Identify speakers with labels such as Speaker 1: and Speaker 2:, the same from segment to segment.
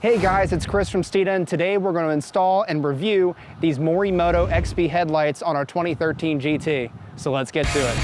Speaker 1: Hey guys, it's Chris from Steeda, and today we're going to install and review these Morimoto XB headlights on our 2013 GT. So let's get to it.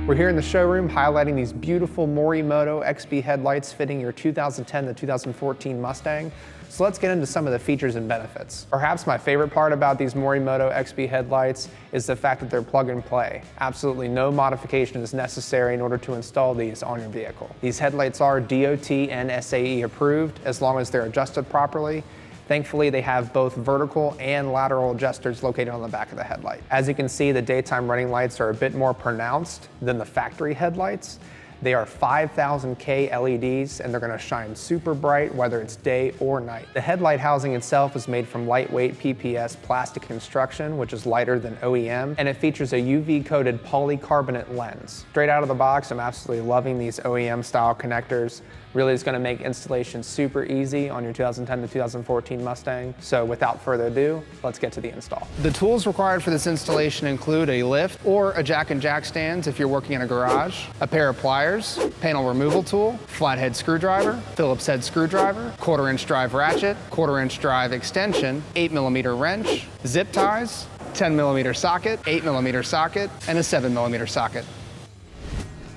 Speaker 1: We're here in the showroom highlighting these beautiful Morimoto XB headlights fitting your 2010 to 2014 Mustang. So let's get into some of the features and benefits. Perhaps my favorite part about these Morimoto XB headlights is the fact that they're plug and play. Absolutely no modification is necessary in order to install these on your vehicle. These headlights are DOT and SAE approved as long as they're adjusted properly. Thankfully, they have both vertical and lateral adjusters located on the back of the headlight. As you can see, the daytime running lights are a bit more pronounced than the factory headlights. They are 5000K LEDs and they're gonna shine super bright whether it's day or night. The headlight housing itself is made from lightweight PPS plastic construction, which is lighter than OEM, and it features a UV coated polycarbonate lens. Straight out of the box, I'm absolutely loving these OEM style connectors. Really is gonna make installation super easy on your 2010 to 2014 Mustang. So without further ado, let's get to the install. The tools required for this installation include a lift or a jack and jack stands if you're working in a garage, a pair of pliers, panel removal tool, flathead screwdriver, Phillips head screwdriver, 1/4-inch drive ratchet, 1/4-inch drive extension, 8mm wrench, zip ties, 10mm socket, 8mm socket, and a 7mm socket.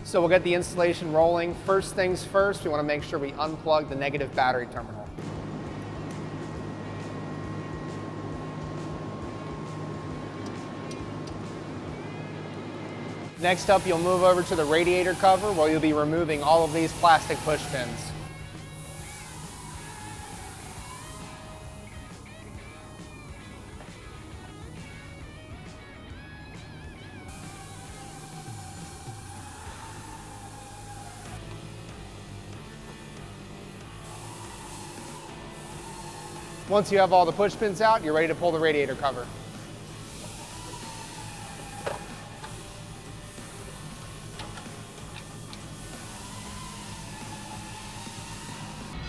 Speaker 1: So we'll get the installation rolling. First things first, we want to make sure we unplug the negative battery terminal. Next up, you'll move over to the radiator cover where you'll be removing all of these plastic push pins. Once you have all the push pins out, you're ready to pull the radiator cover.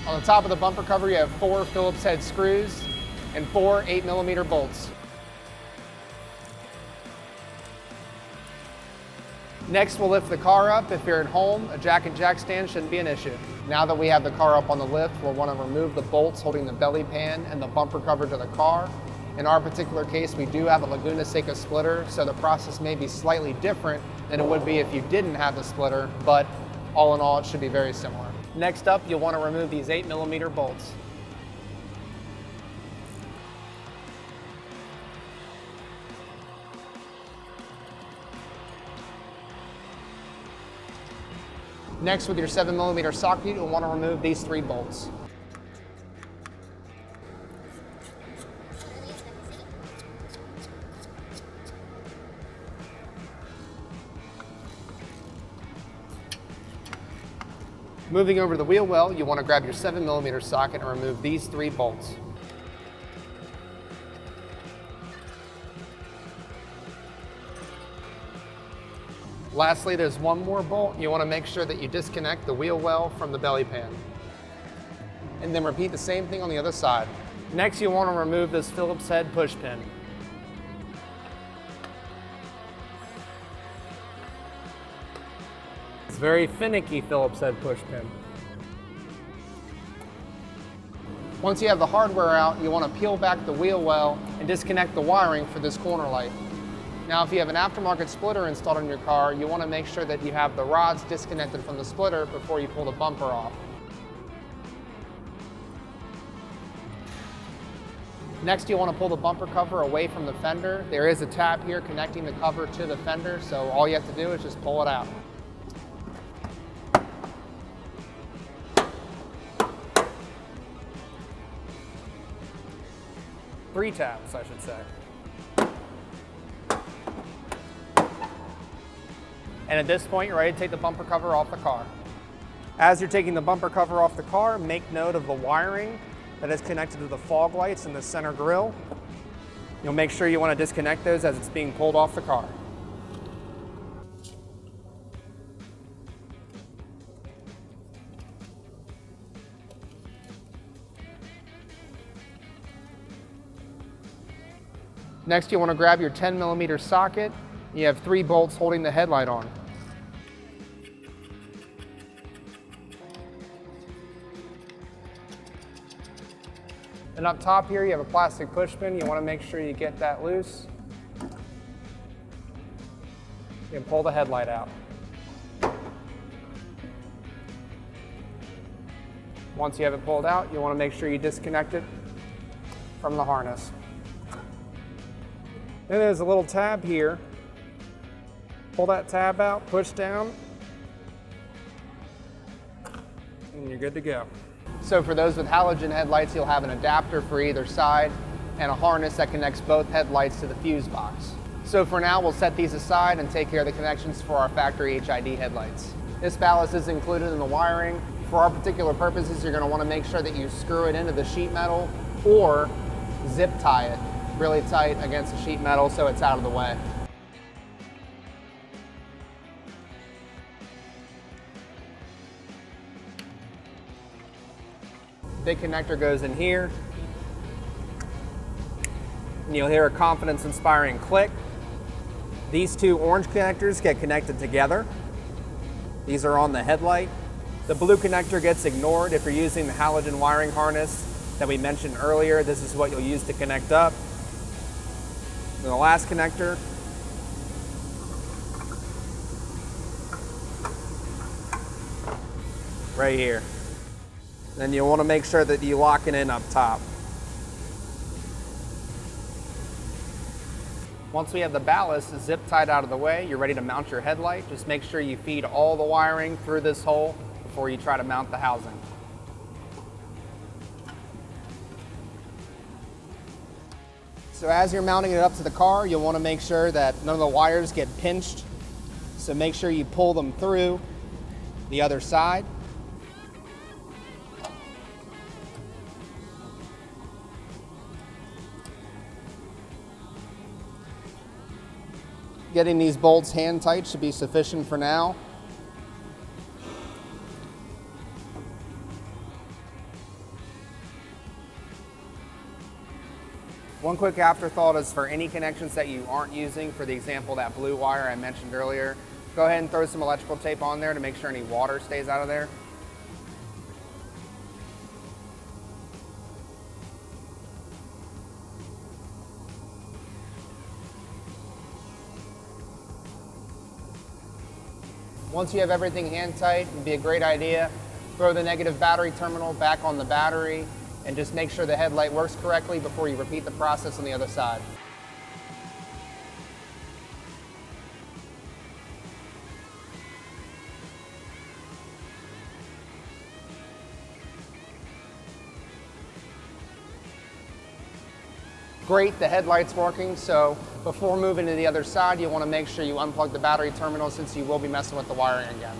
Speaker 1: On the top of the bumper cover, you have 4 Phillips head screws and 4 8mm bolts. Next, we'll lift the car up. If you're at home, a jack and jack stand shouldn't be an issue. Now that we have the car up on the lift, we'll want to remove the bolts holding the belly pan and the bumper cover to the car. In our particular case, we do have a Laguna Seca splitter, so the process may be slightly different than it would be if you didn't have the splitter, but all in all, it should be very similar. Next up, you'll want to remove these 8mm bolts. Next, with your 7mm socket, you'll want to remove these 3 bolts. Moving over to the wheel well, you want to grab your 7mm socket and remove these 3 bolts. Lastly, there's one more bolt. You want to make sure that you disconnect the wheel well from the belly pan. And then repeat the same thing on the other side. Next, you want to remove this Phillips head push pin. It's very finicky Phillips head push pin. Once you have the hardware out, you want to peel back the wheel well and disconnect the wiring for this corner light. Now, if you have an aftermarket splitter installed in your car, you want to make sure that you have the rods disconnected from the splitter before you pull the bumper off. Next, you want to pull the bumper cover away from the fender. There is a tab here connecting the cover to the fender, so all you have to do is just pull it out. Three tabs, I should say. And at this point, you're ready to take the bumper cover off the car. As you're taking the bumper cover off the car, make note of the wiring that is connected to the fog lights in the center grille. You'll make sure you want to disconnect those as it's being pulled off the car. Next, you want to grab your 10mm socket. You have 3 bolts holding the headlight on. And up top here, you have a plastic push pin. You want to make sure you get that loose. You can pull the headlight out. Once you have it pulled out, you want to make sure you disconnect it from the harness. Then there's a little tab here. Pull that tab out, push down, and you're good to go. So for those with halogen headlights, you'll have an adapter for either side and a harness that connects both headlights to the fuse box. So for now, we'll set these aside and take care of the connections for our factory HID headlights. This ballast is included in the wiring. For our particular purposes, you're going to want to make sure that you screw it into the sheet metal or zip tie it really tight against the sheet metal so it's out of the way. Big connector goes in here. And you'll hear a confidence-inspiring click. These 2 orange connectors get connected together. These are on the headlight. The blue connector gets ignored if you're using the halogen wiring harness that we mentioned earlier. This is what you'll use to connect up. And the last connector right here. Then you'll want to make sure that you lock it in up top. Once we have the ballast zip tied out of the way, you're ready to mount your headlight. Just make sure you feed all the wiring through this hole before you try to mount the housing. So as you're mounting it up to the car, you'll want to make sure that none of the wires get pinched. So make sure you pull them through the other side. Getting these bolts hand tight should be sufficient for now. One quick afterthought is for any connections that you aren't using, for the example, that blue wire I mentioned earlier, go ahead and throw some electrical tape on there to make sure any water stays out of there. Once you have everything hand tight, it'd be a great idea. Throw the negative battery terminal back on the battery and just make sure the headlight works correctly before you repeat the process on the other side. Great, the headlight's working, so before moving to the other side, you want to make sure you unplug the battery terminal since you will be messing with the wiring again.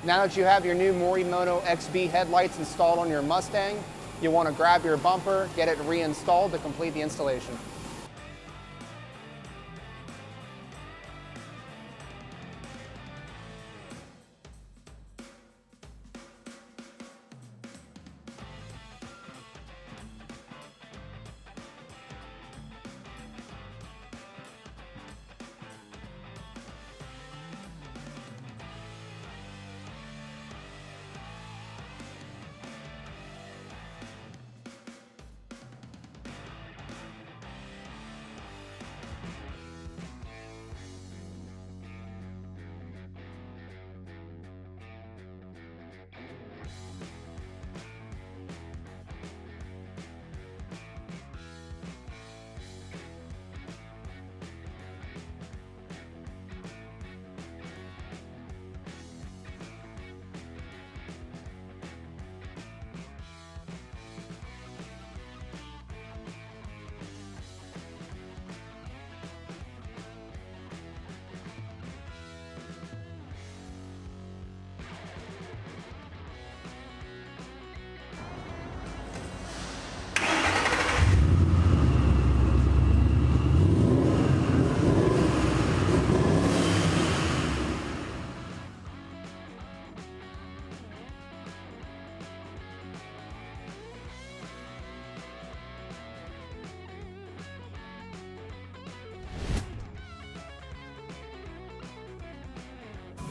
Speaker 1: Now that you have your new Morimoto XB headlights installed on your Mustang, you want to grab your bumper, get it reinstalled to complete the installation.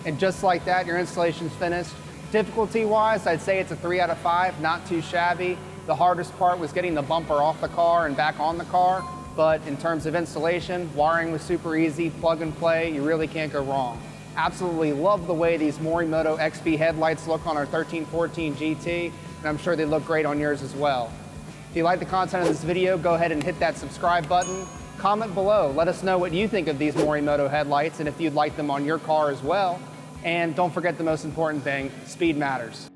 Speaker 1: And just like that, your installation's finished. Difficulty-wise, I'd say it's a 3 out of 5, not too shabby. The hardest part was getting the bumper off the car and back on the car, but in terms of installation, wiring was super easy, plug and play, you really can't go wrong. Absolutely love the way these Morimoto XB headlights look on our 1314 GT, and I'm sure they look great on yours as well. If you like the content of this video, go ahead and hit that subscribe button. Comment below, let us know what you think of these Morimoto headlights and if you'd like them on your car as well. And don't forget the most important thing, speed matters.